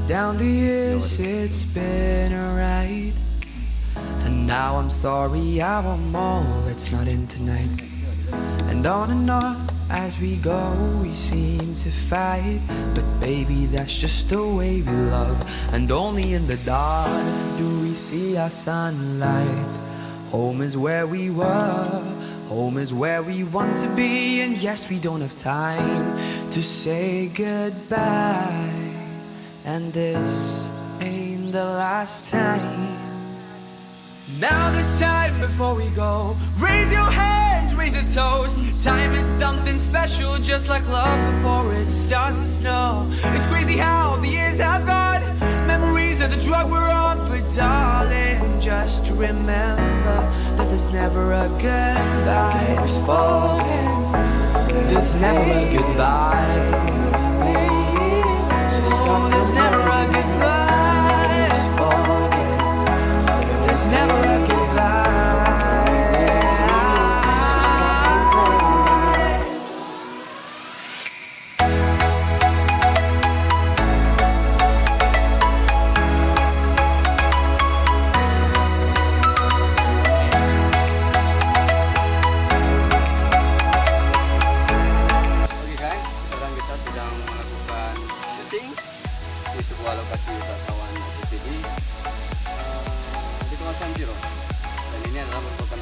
Down the years it's been a ride, and now I'm sorry I want more, it's not in tonight. And on as we go we seem to fight, but baby that's just the way we love. And only in the dark do we see our sunlight. Home is where we were, home is where we want to be. And yes, we don't have time to say goodbye, and this ain't the last time. Now this time before we go, raise your hands, raise a toast. Time is something special, just like love before it starts to snow. It's crazy how the years have gone, memories of the drug we're on. But darling, just remember that there's never a goodbye. There's never a goodbye. So there's never a goodbye. There's never a goodbye. Oke guys, sekarang kita sedang melakukan syuting di sebuah lokasi wisatawan aceh di kawasan Vidio. Dan ini adalah merupakan